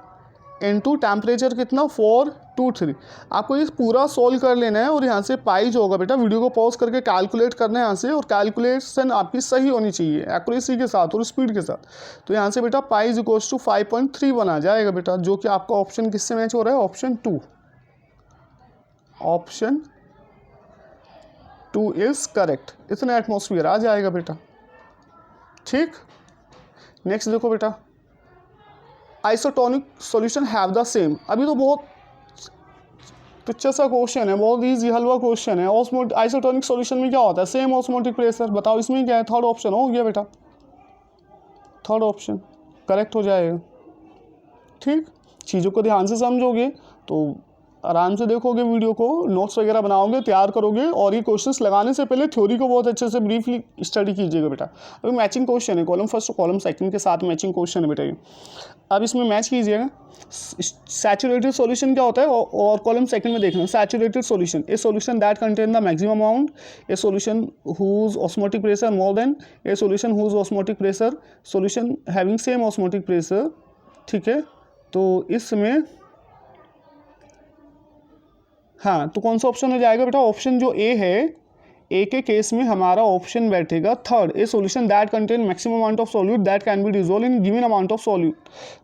इंटू टेम्परेचर कितना 423। आपको ये पूरा सोल्व कर लेना है और यहाँ से पाई जो होगा बेटा, वीडियो को पॉज करके कैलकुलेट करना है यहाँ से, और कैलकुलेशन आपकी सही होनी चाहिए एक्यूरेसी के साथ और स्पीड के साथ। तो यहाँ से बेटा पाई इज इक्वल्स टू 5.31 आ जाएगा बेटा, जो कि आपका ऑप्शन किससे मैच हो रहा है, ऑप्शन 2, ऑप्शन 2 इज करेक्ट, इतना एटमॉस्फेयर आ जाएगा बेटा, ठीक। नेक्स्ट देखो बेटा, isotonic solution have the same. अभी तो बहुत तुच्छ सा क्वेश्चन है, बहुत ईजी हलवा क्वेश्चन है। आइसोटोनिक सॉल्यूशन में क्या होता है, सेम ऑस्मोटिक प्रेशर, बताओ इसमें क्या है, थर्ड ऑप्शन हो गया बेटा, थर्ड ऑप्शन करेक्ट हो जाएगा, ठीक। चीज़ों को ध्यान से समझोगे तो आराम से देखोगे वीडियो को, नोट्स वगैरह बनाओगे, तैयार करोगे, और ये क्वेश्चंस लगाने से पहले थ्योरी को बहुत अच्छे से ब्रीफली स्टडी कीजिएगा बेटा। अभी मैचिंग क्वेश्चन है, कॉलम फर्स्ट और कॉलम सेकंड के साथ मैचिंग क्वेश्चन है बेटा ये। अब इसमें मैच कीजिएगा, सैचुरेटेड सॉल्यूशन क्या होता है और कॉलम सेकंड में देखना, saturated solution a solution that contain the maximum amount, a solution whose osmotic pressure more than a solution whose osmotic pressure, solution having same osmotic pressure, ठीक है। तो इसमें हाँ, तो कौन सा ऑप्शन हो जाएगा बेटा, ऑप्शन जो ए है, ए के केस में हमारा ऑप्शन बैठेगा third, A solution that contain maximum amount of solute that can be dissolve in given amount of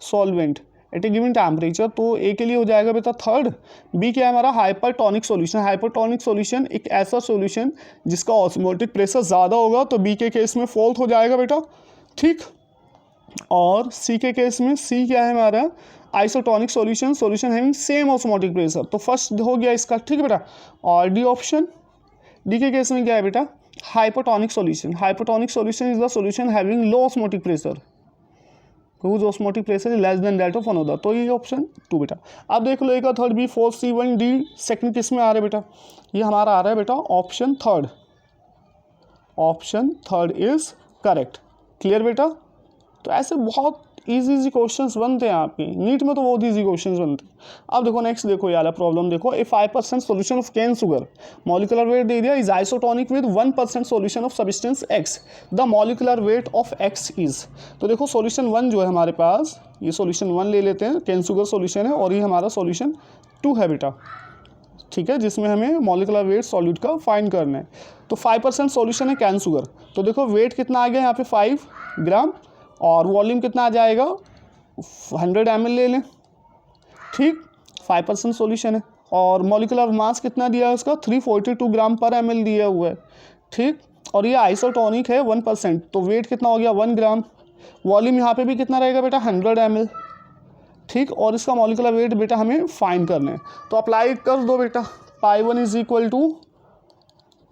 solvent eight A given temperature. तो ए के लिए हो जाएगा बेटा थर्ड। बी क्या है हमारा, हाइपरटोनिक सॉल्यूशन। हाइपरटोनिक सॉल्यूशन एक ऐसा सॉल्यूशन जिसका ऑस्मोटिक प्रेशर ज़्यादा होगा, तो बी के केस में फोर्थ हो जाएगा बेटा, ठीक। और सी के केस में, सी क्या है हमारा, isotonic solution, solution having same osmotic pressure, तो फर्स्ट हो गया इसका, ठीक है बेटा। और डी ऑप्शन, डी के केस में क्या है बेटा, hypotonic solution. Hypotonic solution is the solution having low osmotic pressure, whose osmotic pressure is less than that of another, तो ये ऑप्शन 2 बेटा। अब देख लो एक third, B 4 C 1 D second किस में आ रहा है बेटा, ये हमारा आ रहा है बेटा option third, option third is correct. Clear बेटा। तो ऐसे बहुत इजी क्वेश्चंस बनते हैं आपके नीट में, तो बहुत इजी क्वेश्चंस बनते हैं। अब देखो नेक्स्ट, देखो ये वाला प्रॉब्लम देखो, a 5% solution of cane sugar, molecular weight दे दिया is isotonic with 1% solution of substance X, the molecular weight of X is. तो देखो सॉल्यूशन 1 जो है हमारे पास, ये सॉल्यूशन 1 ले लेते हैं, कैन शुगर सॉल्यूशन है, और ये हमारा सॉल्यूशन 2 है बेटा, ठीक है, जिसमें हमें मॉलिकुलर वेट सॉल्यूट का फाइंड करना है। तो 5% सॉल्यूशन है कैन शुगर, तो देखो वेट कितना आ गया यहाँ पे 5 ग्राम, और वॉल्यूम कितना आ जाएगा 100 ml ले लें, ठीक, 5% सॉल्यूशन है, और मॉलिकुलर मास कितना दिया है उसका 342 ग्राम पर ml दिया हुआ है, ठीक, और ये आइसोटोनिक है 1%, तो वेट कितना हो गया 1 ग्राम, वॉल्यूम यहाँ पे भी कितना रहेगा बेटा 100 ml, ठीक, और इसका मॉलिकुलर वेट बेटा हमें फाइंड करना है। तो अप्लाई कर दो बेटा, pi 1 is equal to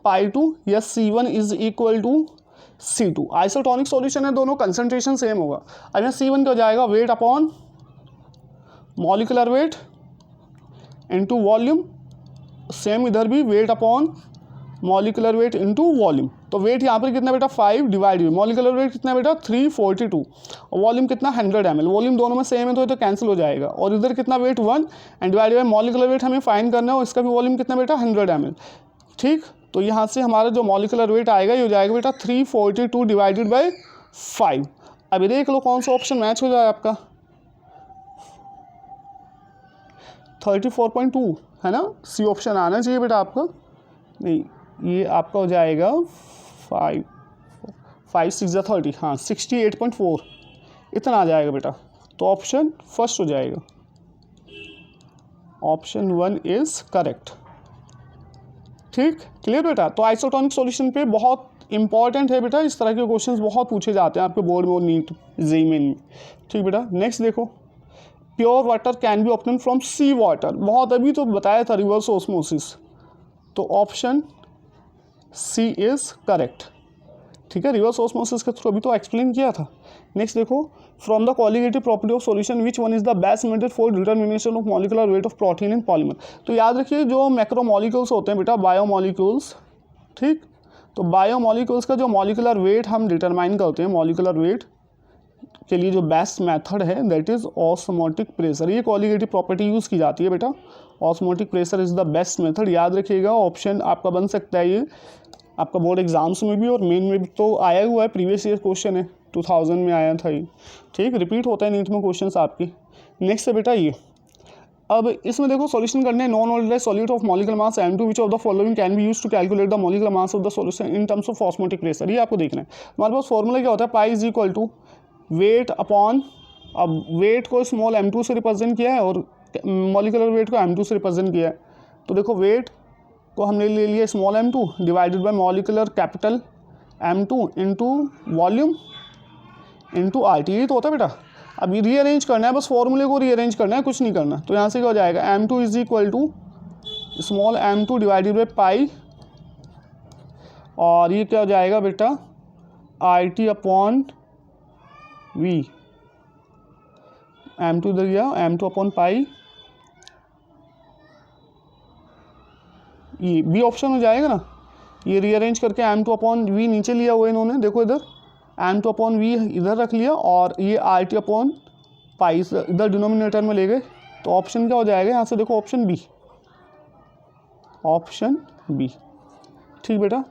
pi 2 या C1 is equal to C2। Isotonic solution है, दोनों कंसंट्रेशन सेम होगा। अब यहाँ C1 क्या हो जाएगा, wait upon molecular weight into volume, same इधर भी wait upon molecular weight into volume. तो वेट यहाँ पर कितना बेटा 5 डिवाइड, मॉलिकुलर वेट कितना बेटा 342 और वॉल्यूम कितना 100 ml। वॉल्यूम दोनों में सेम है तो ये तो कैंसिल हो जाएगा। और इधर कितना weight 1 and divide by molecular weight हमें फाइंड करना है और इसका भी वॉल्यूम कितना बेटा 100 ml। ठीक, तो यहाँ से हमारा जो मॉलिकुलर वेट आएगा ये हो जाएगा बेटा 342 डिवाइडेड बाई 5। अभी देख लो कौन सा ऑप्शन मैच हो जाए आपका, 34.2 है ना, सी ऑप्शन आना चाहिए बेटा आपका। नहीं, ये आपका हो जाएगा 5 6 30, हाँ 68.4 इतना आ जाएगा बेटा। तो ऑप्शन फर्स्ट हो जाएगा, ऑप्शन 1 इज करेक्ट। ठीक, क्लियर बेटा। तो आइसोटोनिक सॉल्यूशन पे बहुत इंपॉर्टेंट है बेटा, इस तरह के क्वेश्चंस बहुत पूछे जाते हैं आपके बोर्ड में और नीट जेईई मेन में। ठीक बेटा, नेक्स्ट देखो, pure water can be obtain from sea water, बहुत अभी तो बताया था रिवर्स ऑस्मोसिस, तो ऑप्शन सी इज करेक्ट। ठीक है, रिवर्स ऑस्मोसिस के थ्रू अभी तो एक्सप्लेन किया था। नेक्स्ट देखो, from the qualitative property of solution which one is the best method for determination of molecular weight of protein in polymer. तो याद रखिए जो मैक्रोमॉलिक्यूल्स होते हैं बेटा, बायोमॉलिक्यूल्स, ठीक, तो बायोमॉलिक्यूल्स का जो मॉलिकुलर वेट हम डिटरमाइन करते हैं, मॉलिकुलर वेट के लिए जो बेस्ट मेथड है दैट इज ऑस्मोटिक प्रेशर। ये क्वालिटेटिव प्रॉपर्टी यूज़ की जाती है बेटा, osmotic pressure is the best method. याद रखिएगा, ऑप्शन आपका बन सकता है ये आपका बोर्ड एग्जाम्स में भी और मेन में भी तो आया हुआ है, प्रीवियस ईयर क्वेश्चन है, 2000 में आया था ये। ठीक, रिपीट होता है नीट में क्वेश्चंस आपके। नेक्स्ट है बेटा ये, अब इसमें देखो सॉल्यूशन करने non volatile solute of molecular mass M2 which of the following can be used to calculate the molecular mass of the solution in terms of osmotic pressure. ये आपको देखना है। हमारे पास फॉर्मूला क्या होता है, pi is equal to weight upon, अब weight को स्मॉल M2 से रिप्रेजेंट किया है और मॉलिकुलर वेट को M2 से रिप्रेजेंट किया है। तो देखो वेट को हमने ले लिया small M2 divided by molecular capital M2 into volume into RT, ये तो होता है बेटा। अब ये रीअरेंज करना है, बस फॉर्मूले को रीअरेंज करना है, कुछ नहीं करना। तो यहाँ से क्या हो जाएगा, M2 is equal to small M2 divided by pi, और ये क्या हो जाएगा बेटा RT अपॉन V, M2 इधर गया, M2 अपॉन पाई, ये बी ऑप्शन हो जाएगा ना। ये रीअरेंज करके M2 अपॉन V नीचे लिया हुआ है इन्होंने, देखो इधर M2 अपॉन V इधर रख लिया और ये RT अपॉन पाई इधर डिनोमिनेटर में ले गए। तो ऑप्शन क्या हो जाएगा यहाँ से, देखो ऑप्शन बी, ऑप्शन बी। ठीक बेटा,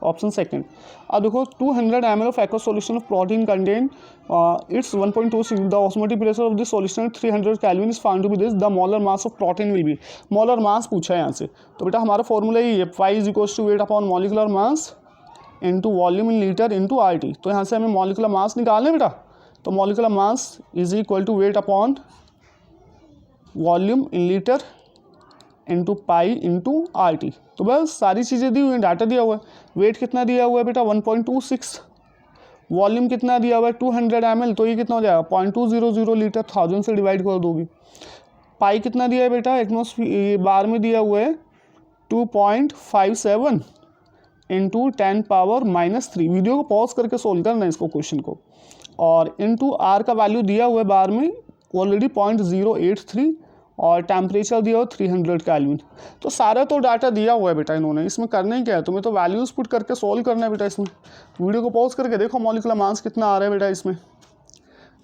ऑप्शन सेकंड। अब देखो 200 ml of aqueous solution of protein contain its 1.26, the osmotic pressure of this solution 300 kelvin is found to be this, the molar mass of protein will be, molar mass पूछा है यहाँ से। तो बेटा हमारा formula ये है, pi is equals to weight upon molecular mass into volume in litre into RT। तो यहाँ से हमें मॉलिकुलर मास निकालना है बेटा, तो molecular mass is equal to weight upon volume in litre into pi into RT। तो बस सारी चीज़ें दी हुई हैं, डाटा दिया हुआ है। वेट कितना दिया हुआ है बेटा 1.26, वॉल्यूम कितना दिया हुआ है 200 ml, तो ये कितना हो जाएगा 0.200 लीटर, 1000 से डिवाइड कर दोगे। पाई कितना दिया है बेटा एटमॉस्फेयर बार में दिया हुआ है 2.57 इंटू 10 पावर -3। वीडियो को पॉज करके सोल्व करना है इसको क्वेश्चन को। और इंटू R का वैल्यू दिया हुआ है बार में ऑलरेडी 0.083 और टेम्परेचर दिया हुआ 300 केल्विन। तो सारा तो डाटा दिया हुआ है बेटा इन्होंने, इसमें करना ही क्या है, तुम्हें तो वैल्यूज़ पुट करके सोल्व करना है बेटा। इसमें वीडियो को पॉज करके देखो मॉलिकुलर मास कितना आ रहा है बेटा इसमें,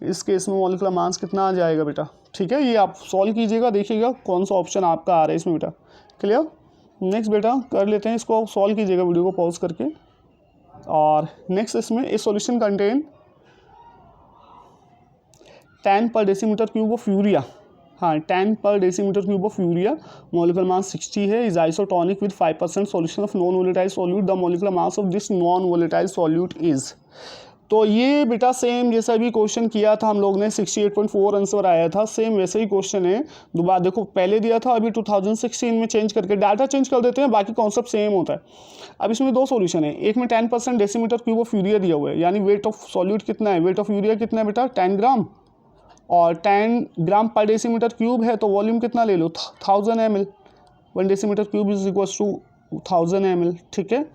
इस केस में मॉलिकुलर मास कितना आ जाएगा बेटा। ठीक है, ये आप सॉल्व कीजिएगा, देखिएगा कौन सा ऑप्शन आपका आ रहा है इसमें बेटा। क्लियर, नेक्स्ट बेटा कर लेते हैं इसको, सॉल्व कीजिएगा वीडियो को पॉज करके। और नेक्स्ट इसमें ए सॉल्यूशन कंटेन 10 पर डेसीमीटर क्यूब ऑफ यूरिया, हाँ 10 पर decimetre cube of urea, molecular mass 60 है, is isotonic with 5% solution of non volatile solute, the molecular mass of this non volatile solute is. तो ये बेटा सेम जैसा भी क्वेश्चन किया था हम लोग ने, 68.4 आंसर आया था, सेम वैसे ही क्वेश्चन है। दोबारा देखो पहले दिया था, अभी 2016 में चेंज करके डाटा चेंज कर देते हैं, बाकी कॉन्सेप्ट सेम होता है। अब इसमें दो सॉल्यूशन है, एक में 10% डेसीमीटर क्यूब ऑफ यूरिया दिया हुआ है, यानी वेट ऑफ सॉल्यूट कितना है, वेट ऑफ यूरिया कितना है बेटा 10 ग्राम, और 10 ग्राम पर डेसीमीटर क्यूब है तो वॉल्यूम कितना ले लो 1000 ml। 1 decimetre cube is equal to 1000 ml, ठीक है।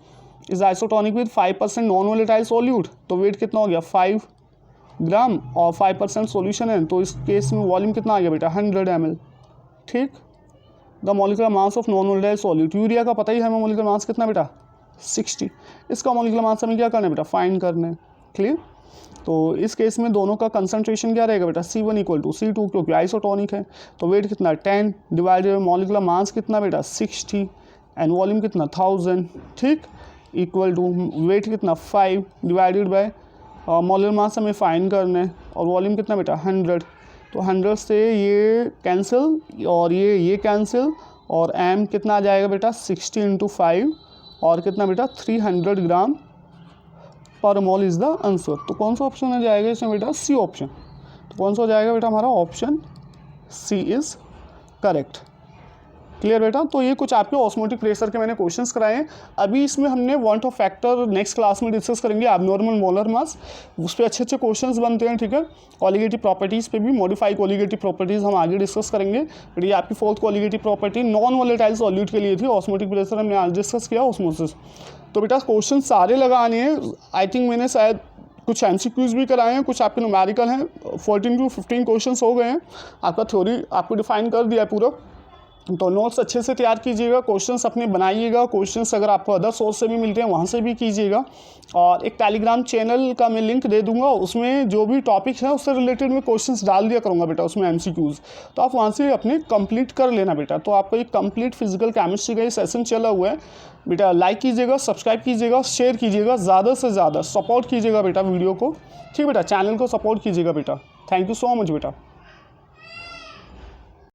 Is isotonic with 5% non volatile solute, तो वेट कितना हो गया 5 ग्राम और 5% सॉल्यूशन है, तो इस केस में वॉल्यूम कितना आ गया बेटा 100 ml, ठीक। The molecular mass of non volatile solute, urea का पता ही है हमें मॉलिकुलर मास कितना बेटा 60, इसका मॉलिकुलर मास हमें क्या करना है बेटा फाइंड करना है, क्लियर। तो इस केस में दोनों का कंसंट्रेशन क्या रहेगा बेटा C1 इक्वल टू C2, क्योंकि आइसोटोनिक है, तो वेट कितना 10 डिवाइडेड बाई मॉलिकुलर मास कितना बेटा 60 एंड वॉल्यूम कितना 1000, ठीक, इक्वल टू वेट कितना 5 डिवाइडेड बाय मॉलिकुलर मास हमें फाइंड करना है और वॉल्यूम कितना बेटा 100, तो 100 से ये कैंसिल और ये कैंसिल और m कितना आ जाएगा बेटा 60 इंटू 5 और कितना बेटा 300 ग्राम पर मोल इज़ द आंसर। तो कौन सा ऑप्शन आ जाएगा इसमें बेटा सी ऑप्शन, तो कौन सा हो जाएगा बेटा हमारा option C is correct, clear बेटा। तो ये कुछ आपके ऑस्मोटिक प्रेशर के मैंने क्वेश्चंस कराए हैं। अभी इसमें हमने want of factor next class में डिस्कस करेंगे, एब्नॉर्मल मोलर मास, उस पर अच्छे क्वेश्चंस बनते हैं, ठीक है। कोलिगेटिव प्रॉपर्टीज़ पे भी, मॉडिफाई कोलिगेटिव प्रॉपर्टीज़ हम आगे डिस्कस करेंगे। बट ये आपकी fourth colligative property non volatile solute के लिए थी, ऑस्मोटिक प्रेशर हमने आज डिस्कस किया, ऑस्मोसिस। तो बेटा क्वेश्चन सारे लगाने हैं, आई थिंक मैंने शायद कुछ MCQs भी कराए हैं, कुछ आपके न्यूमेरिकल हैं, 14 to 15 क्वेश्चंस हो गए हैं, आपका थ्योरी आपको डिफाइन कर दिया है पूरा। तो नोट्स अच्छे से तैयार कीजिएगा, क्वेश्चंस अपने बनाइएगा, क्वेश्चंस अगर आपको अदर सोर्स से भी मिलते हैं वहाँ से भी कीजिएगा। और एक टेलीग्राम चैनल का मैं लिंक दे दूंगा, उसमें जो भी टॉपिक है उससे रिलेटेड मैं क्वेश्चंस डाल दिया करूँगा बेटा, उसमें MCQs, तो आप वहाँ से अपने कंप्लीट कर लेना बेटा। तो आपका एक कंप्लीट फिजिकल केमिस्ट्री का ये सेशन चला हुआ है बेटा, लाइक कीजिएगा, सब्सक्राइब कीजिएगा, शेयर कीजिएगा, ज़्यादा से ज़्यादा सपोर्ट कीजिएगा बेटा वीडियो को, ठीक बेटा, चैनल को सपोर्ट कीजिएगा बेटा। थैंक यू सो मच बेटा।